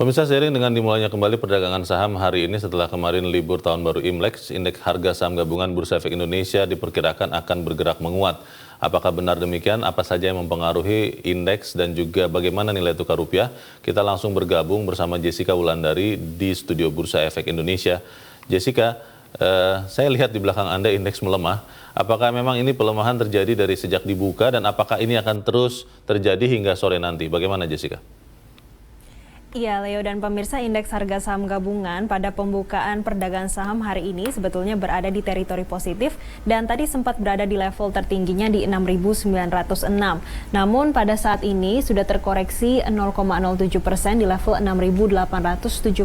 Pemirsa, seiring dengan dimulainya kembali perdagangan saham hari ini setelah kemarin libur tahun baru Imlek, indeks harga saham gabungan Bursa Efek Indonesia diperkirakan akan bergerak menguat. Apakah benar demikian? Apa saja yang mempengaruhi indeks dan juga bagaimana nilai tukar rupiah? Kita langsung bergabung bersama Jessica Wulandari di studio Bursa Efek Indonesia. Jessica, saya lihat di belakang Anda indeks melemah. Apakah memang ini pelemahan terjadi dari sejak dibuka dan apakah ini akan terus terjadi hingga sore nanti? Bagaimana Jessica? Iya, Leo dan pemirsa, indeks harga saham gabungan pada pembukaan perdagangan saham hari ini sebetulnya berada di teritori positif dan tadi sempat berada di level tertingginya di 6.906. Namun pada saat ini sudah terkoreksi 0,07% di level 6.870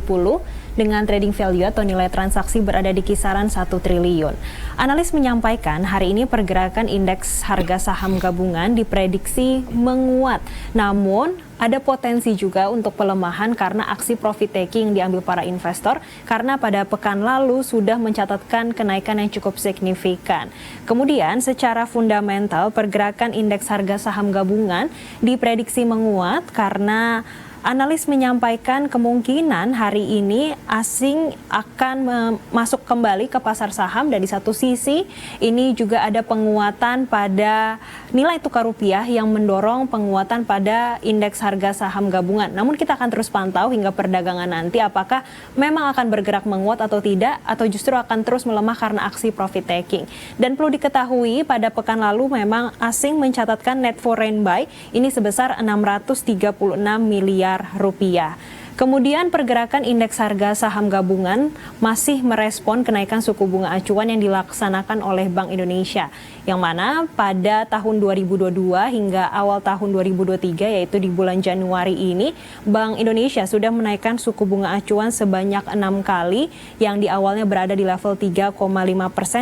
dengan trading value atau nilai transaksi berada di kisaran 1 triliun. Analis menyampaikan hari ini pergerakan indeks harga saham gabungan diprediksi menguat. Namun ada potensi juga untuk pelemahan karena aksi profit taking diambil para investor karena pada pekan lalu sudah mencatatkan kenaikan yang cukup signifikan. Kemudian secara fundamental pergerakan indeks harga saham gabungan diprediksi menguat karena analis menyampaikan kemungkinan hari ini asing akan masuk kembali ke pasar saham dan di satu sisi ini juga ada penguatan pada nilai tukar rupiah yang mendorong penguatan pada indeks harga saham gabungan. Namun kita akan terus pantau hingga perdagangan nanti apakah memang akan bergerak menguat atau tidak atau justru akan terus melemah karena aksi profit taking. Dan perlu diketahui pada pekan lalu memang asing mencatatkan net foreign buy ini sebesar 636 miliar rupiah. Kemudian pergerakan indeks harga saham gabungan masih merespon kenaikan suku bunga acuan yang dilaksanakan oleh Bank Indonesia. Yang mana pada tahun 2022 hingga awal tahun 2023 yaitu di bulan Januari ini Bank Indonesia sudah menaikkan suku bunga acuan sebanyak 6 kali yang di awalnya berada di level 3,5%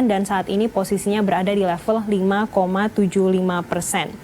dan saat ini posisinya berada di level 5,75%.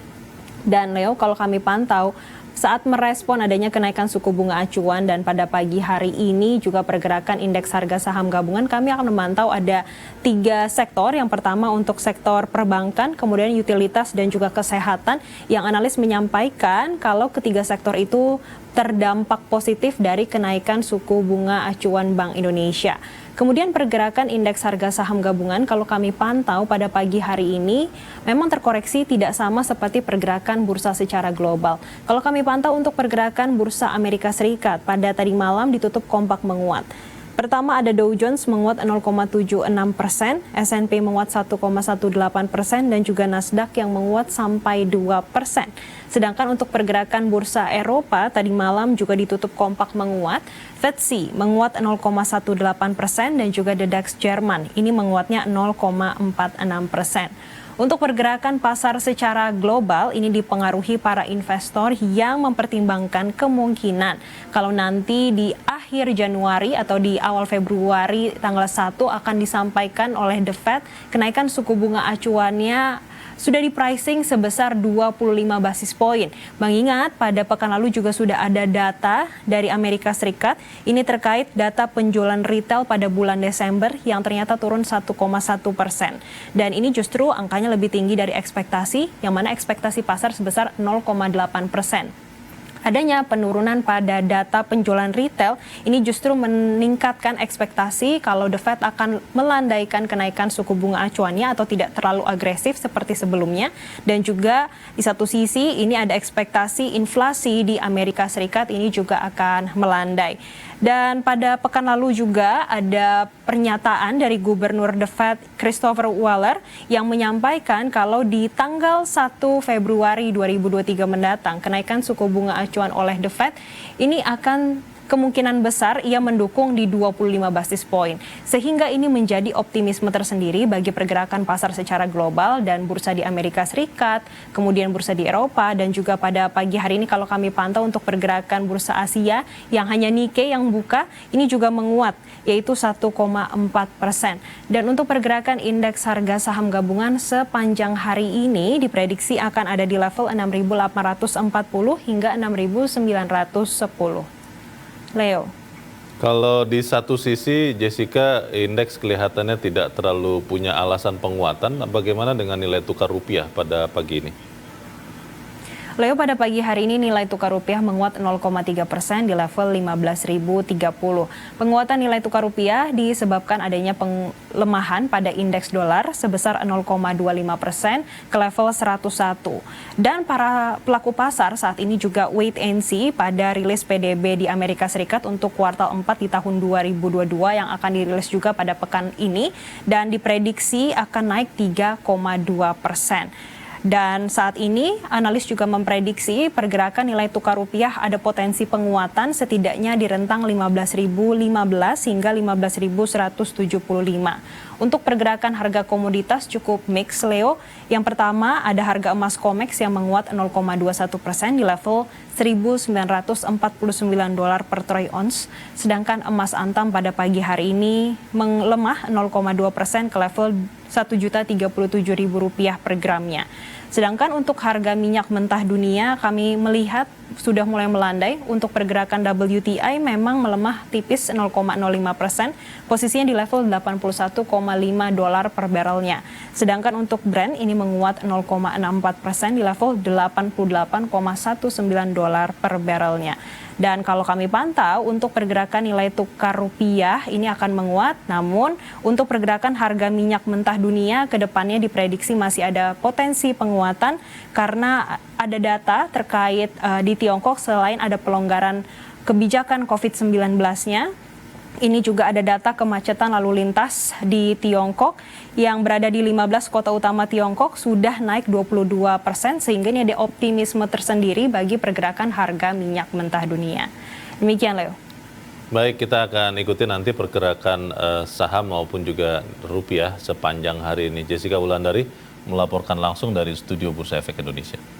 Dan Leo, kalau kami pantau saat merespon adanya kenaikan suku bunga acuan dan pada pagi hari ini juga pergerakan indeks harga saham gabungan kami akan memantau ada 3 sektor. Yang pertama untuk sektor perbankan, kemudian utilitas dan juga kesehatan yang analis menyampaikan kalau ketiga sektor itu terdampak positif dari kenaikan suku bunga acuan Bank Indonesia. Kemudian pergerakan indeks harga saham gabungan kalau kami pantau pada pagi hari ini memang terkoreksi tidak sama seperti pergerakan bursa secara global. Kalau kami pantau untuk pergerakan bursa Amerika Serikat pada tadi malam ditutup kompak menguat. Pertama ada Dow Jones menguat 0,76%, S&P menguat 1,18% dan juga Nasdaq yang menguat sampai 2%. Sedangkan untuk pergerakan bursa Eropa tadi malam juga ditutup kompak menguat, FTSE menguat 0,18% dan juga The DAX Jerman ini menguatnya 0,46%. Untuk pergerakan pasar secara global ini dipengaruhi para investor yang mempertimbangkan kemungkinan kalau nanti di akhir Januari atau di awal Februari tanggal 1 akan disampaikan oleh The Fed kenaikan suku bunga acuannya sudah di pricing sebesar 25 basis poin. Mengingat pada pekan lalu juga sudah ada data dari Amerika Serikat ini terkait data penjualan retail pada bulan Desember yang ternyata turun 1,1%. Dan ini justru angkanya lebih tinggi dari ekspektasi yang mana ekspektasi pasar sebesar 0,8%. Adanya penurunan pada data penjualan retail ini justru meningkatkan ekspektasi kalau The Fed akan melandaikan kenaikan suku bunga acuannya atau tidak terlalu agresif seperti sebelumnya. Dan juga di satu sisi ini ada ekspektasi inflasi di Amerika Serikat ini juga akan melandai. Dan pada pekan lalu juga ada pernyataan dari Gubernur The Fed Christopher Waller yang menyampaikan kalau di tanggal 1 Februari 2023 mendatang kenaikan suku bunga acuan oleh The Fed ini akan kemungkinan besar ia mendukung di 25 basis poin. Sehingga ini menjadi optimisme tersendiri bagi pergerakan pasar secara global dan bursa di Amerika Serikat, kemudian bursa di Eropa dan juga pada pagi hari ini kalau kami pantau untuk pergerakan bursa Asia yang hanya Nikkei yang buka ini juga menguat yaitu 1,4%. Dan untuk pergerakan indeks harga saham gabungan sepanjang hari ini diprediksi akan ada di level 6.840 hingga 6.910. Leo. Kalau di satu sisi, Jessica, indeks kelihatannya tidak terlalu punya alasan penguatan. Bagaimana dengan nilai tukar rupiah pada pagi ini? Leo, pada pagi hari ini nilai tukar rupiah menguat 0,3% di level 15.030. Penguatan nilai tukar rupiah disebabkan adanya pelemahan pada indeks dolar sebesar 0,25% ke level 101. Dan para pelaku pasar saat ini juga wait and see pada rilis PDB di Amerika Serikat untuk kuartal 4 di tahun 2022 yang akan dirilis juga pada pekan ini dan diprediksi akan naik 3,2%. Dan saat ini analis juga memprediksi pergerakan nilai tukar rupiah ada potensi penguatan setidaknya di rentang 15.015 hingga 15.175. Untuk pergerakan harga komoditas cukup mix, Leo. Yang pertama ada harga emas COMEX yang menguat 0,21% di level $1.949 per troy ounce. Sedangkan emas antam pada pagi hari ini melemah 0,2% ke level Rp1.037.000 per gramnya. Sedangkan untuk harga minyak mentah dunia kami melihat sudah mulai melandai. Untuk pergerakan WTI memang melemah tipis 0,05%, posisinya di level $81,5 per barrelnya. Sedangkan untuk Brent ini menguat 0,64% di level $88,19 per barrelnya. Dan kalau kami pantau untuk pergerakan nilai tukar rupiah ini akan menguat, namun untuk pergerakan harga minyak mentah dunia ke depannya diprediksi masih ada potensi penguatan karena ada data terkait di Tiongkok selain ada pelonggaran kebijakan COVID-19-nya. Ini juga ada data kemacetan lalu lintas di Tiongkok yang berada di 15 kota utama Tiongkok sudah naik 22% sehingga ini ada optimisme tersendiri bagi pergerakan harga minyak mentah dunia. Demikian, Leo. Baik, kita akan ikuti nanti pergerakan saham maupun juga rupiah sepanjang hari ini. Jessica Wulandari melaporkan langsung dari Studio Bursa Efek Indonesia.